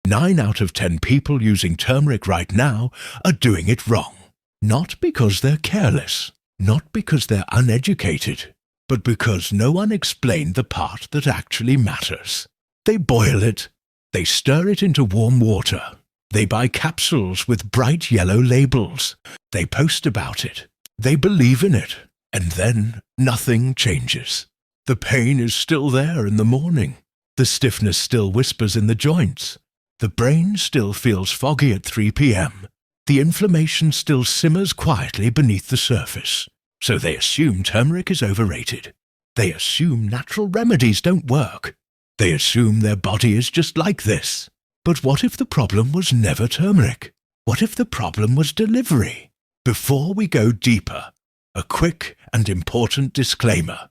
9 out of 10 people using turmeric right now are doing it wrong. Not because they're careless, not because they're uneducated, but because no one explained the part that actually matters. They boil it, they stir it into warm water, they buy capsules with bright yellow labels, they post about it, they believe in it, and then nothing changes. The pain is still there in the morning, the stiffness still whispers in the joints, the brain still feels foggy at 3 p.m., the inflammation still simmers quietly beneath the surface. So they assume turmeric is overrated. They assume natural remedies don't work. They assume their body is just like this. But what if the problem was never turmeric? What if the problem was delivery? Before we go deeper, a quick and important disclaimer.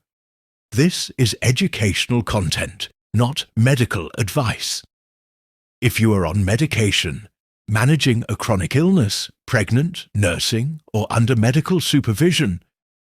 This is educational content, not medical advice. If you are on medication, managing a chronic illness, pregnant, nursing, or under medical supervision,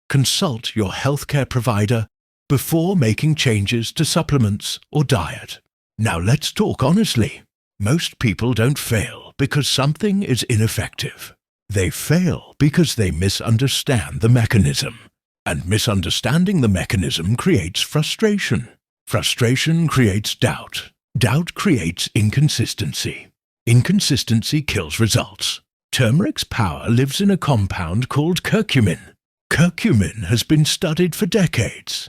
consult your healthcare provider before making changes to supplements or diet. Now let's talk honestly. Most people don't fail because something is ineffective. They fail because they misunderstand the mechanism. And misunderstanding the mechanism creates frustration. Frustration creates doubt. Doubt creates inconsistency. Inconsistency kills results. Turmeric's power lives in a compound called curcumin. Curcumin has been studied for decades.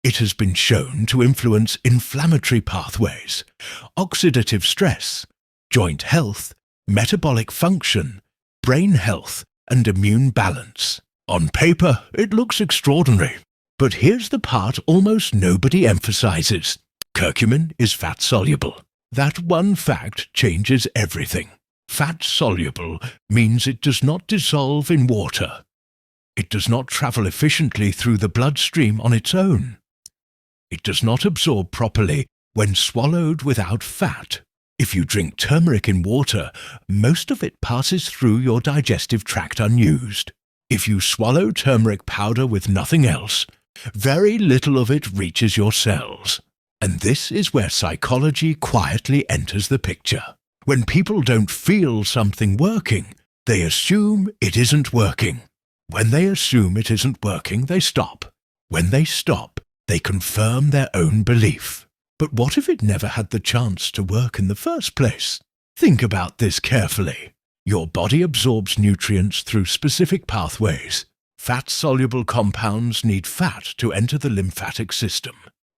It has been shown to influence inflammatory pathways, oxidative stress, joint health, metabolic function, brain health, and immune balance. On paper, it looks extraordinary. But here's the part almost nobody emphasizes. Curcumin is fat-soluble. That one fact changes everything. Fat-soluble means it does not dissolve in water. It does not travel efficiently through the bloodstream on its own. It does not absorb properly when swallowed without fat. If you drink turmeric in water, most of it passes through your digestive tract unused. If you swallow turmeric powder with nothing else, very little of it reaches your cells. And this is where psychology quietly enters the picture. When people don't feel something working, they assume it isn't working. When they assume it isn't working, they stop. When they stop, they confirm their own belief. But what if it never had the chance to work in the first place? Think about this carefully. Your body absorbs nutrients through specific pathways. Fat-soluble compounds need fat to enter the lymphatic system.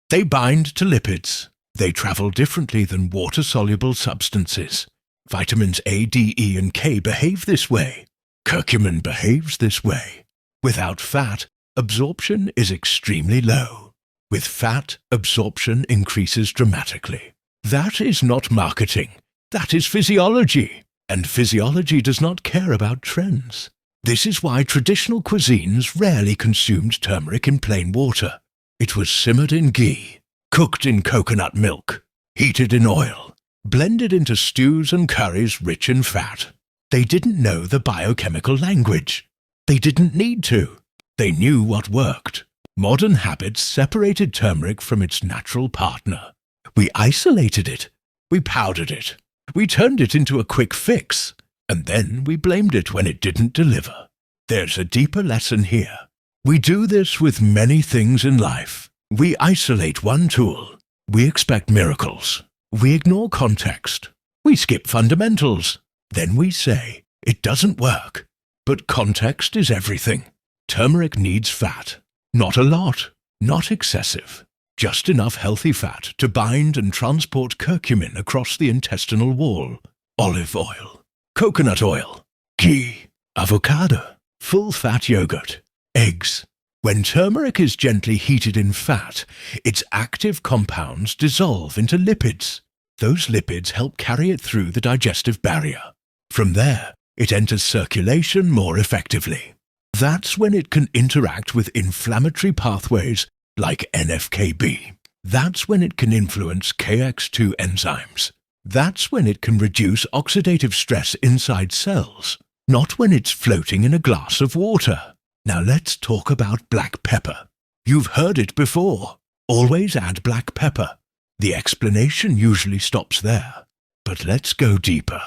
They bind to lipids. They travel differently than water-soluble substances. Vitamins A, D, E, and K behave this way. Curcumin behaves this way. Without fat, absorption is extremely low. With fat, absorption increases dramatically. That is not marketing. That is physiology. And physiology does not care about trends. This is why traditional cuisines rarely consumed turmeric in plain water. It was simmered in ghee, cooked in coconut milk, heated in oil, blended into stews and curries rich in fat. They didn't know the biochemical language. They didn't need to. They knew what worked. Modern habits separated turmeric from its natural partner. We isolated it. We powdered it. We turned it into a quick fix. And then we blamed it when it didn't deliver. There's a deeper lesson here. We do this with many things in life. We isolate one tool. We expect miracles. We ignore context. We skip fundamentals. Then we say, it doesn't work. But context is everything. Turmeric needs fat. Not a lot. Not excessive. Just enough healthy fat to bind and transport curcumin across the intestinal wall. Olive oil, coconut oil, ghee, avocado, full-fat yogurt, eggs. When turmeric is gently heated in fat, its active compounds dissolve into lipids. Those lipids help carry it through the digestive barrier. From there, it enters circulation more effectively. That's when it can interact with inflammatory pathways like NF-κB. That's when it can influence KX2 enzymes. That's when it can reduce oxidative stress inside cells, not when it's floating in a glass of water. Now let's talk about black pepper. You've heard it before. Always add black pepper. The explanation usually stops there. But let's go deeper.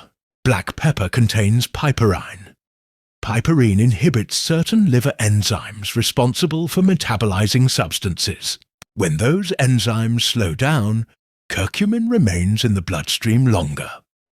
Black pepper contains piperine. Piperine inhibits certain liver enzymes responsible for metabolizing substances. When those enzymes slow down, curcumin remains in the bloodstream longer.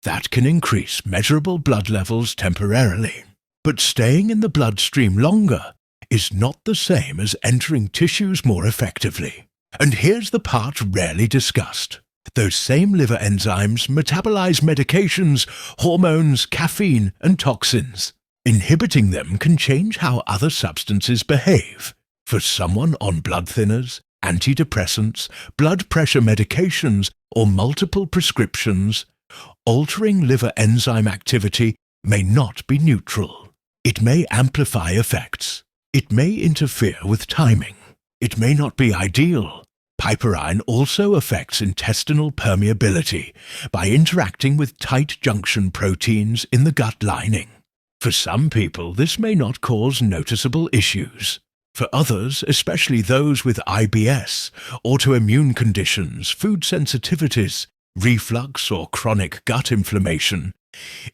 That can increase measurable blood levels temporarily. But staying in the bloodstream longer is not the same as entering tissues more effectively. And here's the part rarely discussed. Those same liver enzymes metabolize medications, hormones, caffeine, and toxins. Inhibiting them can change how other substances behave. For someone on blood thinners, antidepressants, blood pressure medications, or multiple prescriptions, altering liver enzyme activity may not be neutral. It may amplify effects. It may interfere with timing. It may not be ideal. Piperine also affects intestinal permeability by interacting with tight junction proteins in the gut lining. For some people, this may not cause noticeable issues. For others, especially those with IBS, autoimmune conditions, food sensitivities, reflux or chronic gut inflammation,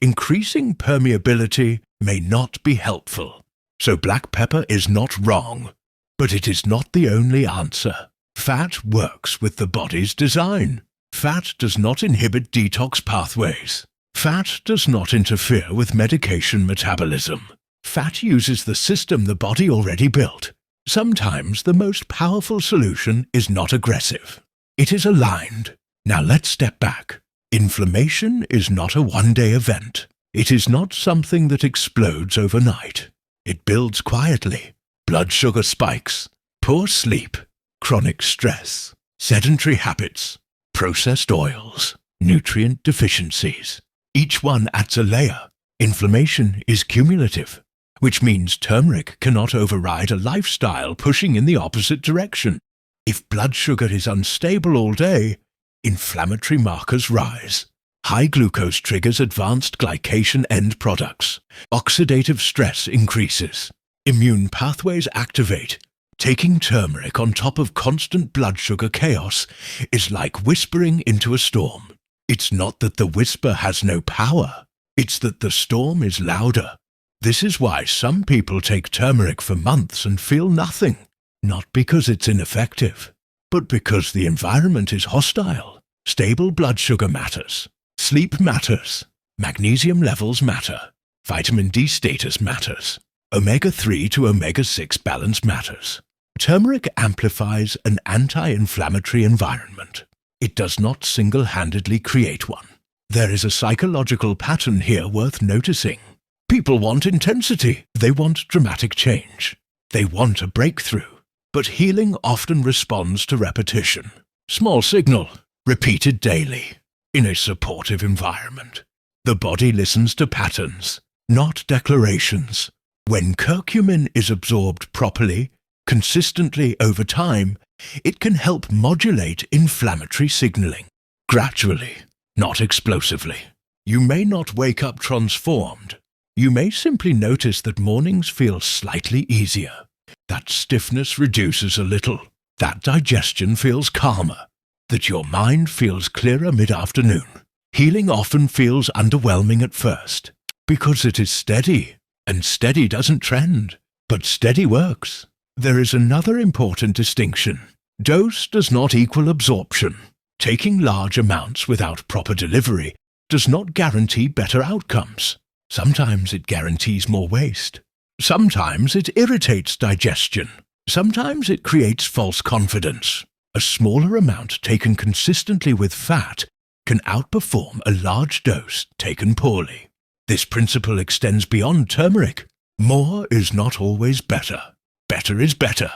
increasing permeability may not be helpful. So black pepper is not wrong, but it is not the only answer. Fat works with the body's design. Fat does not inhibit detox pathways. Fat does not interfere with medication metabolism. Fat uses the system the body already built. Sometimes the most powerful solution is not aggressive. It is aligned. Now let's step back. Inflammation is not a one-day event. It is not something that explodes overnight. It builds quietly. Blood sugar spikes, poor sleep, chronic stress, sedentary habits, processed oils, nutrient deficiencies. Each one adds a layer. Inflammation is cumulative, which means turmeric cannot override a lifestyle pushing in the opposite direction. If blood sugar is unstable all day, inflammatory markers rise. High glucose triggers advanced glycation end products. Oxidative stress increases. Immune pathways activate. Taking turmeric on top of constant blood sugar chaos is like whispering into a storm. It's not that the whisper has no power. It's that the storm is louder. This is why some people take turmeric for months and feel nothing. Not because it's ineffective, but because the environment is hostile. Stable blood sugar matters. Sleep matters. Magnesium levels matter. Vitamin D status matters. Omega-3 to omega-6 balance matters. Turmeric amplifies an anti-inflammatory environment. It does not single-handedly create one. There is a psychological pattern here worth noticing. People want intensity. They want dramatic change. They want a breakthrough. But healing often responds to repetition. Small signal, repeated daily, in a supportive environment. The body listens to patterns, not declarations. When curcumin is absorbed properly, consistently over time, it can help modulate inflammatory signaling. Gradually, not explosively. You may not wake up transformed. You may simply notice that mornings feel slightly easier. That stiffness reduces a little. That digestion feels calmer. That your mind feels clearer mid-afternoon. Healing often feels underwhelming at first, because it is steady, and steady doesn't trend, but steady works. There is another important distinction. Dose does not equal absorption. Taking large amounts without proper delivery does not guarantee better outcomes. Sometimes it guarantees more waste. Sometimes it irritates digestion. Sometimes it creates false confidence. A smaller amount taken consistently with fat can outperform a large dose taken poorly. This principle extends beyond turmeric. More is not always better. Better is better.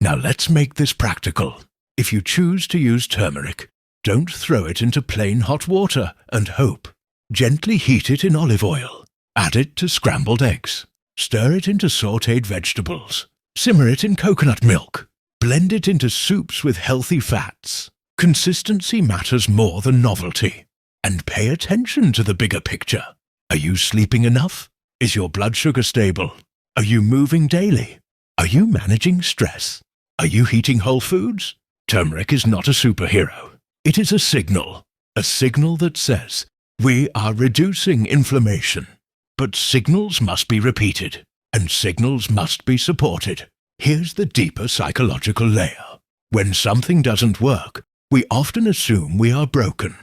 Now let's make this practical. If you choose to use turmeric, don't throw it into plain hot water and hope. Gently heat it in olive oil. Add it to scrambled eggs. Stir it into sautéed vegetables. Simmer it in coconut milk. Blend it into soups with healthy fats. Consistency matters more than novelty. And pay attention to the bigger picture. Are you sleeping enough? Is your blood sugar stable? Are you moving daily? Are you managing stress? Are you eating whole foods? Turmeric is not a superhero. It is a signal that says, We are reducing inflammation. But signals must be repeated, and signals must be supported. Here's the deeper psychological layer. When something doesn't work, we often assume we are broken.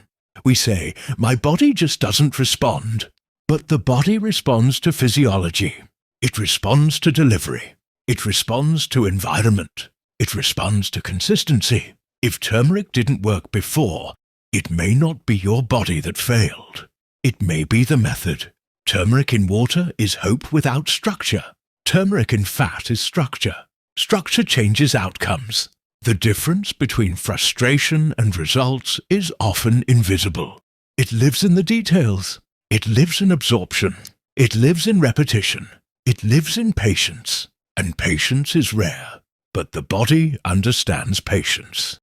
We say, my body just doesn't respond. But the body responds to physiology. It responds to delivery. It responds to environment. It responds to consistency. If turmeric didn't work before, it may not be your body that failed. It may be the method. Turmeric in water is hope without structure. Turmeric in fat is structure. Structure changes outcomes. The difference between frustration and results is often invisible. It lives in the details. It lives in absorption. It lives in repetition. It lives in patience. And patience is rare. But the body understands patience.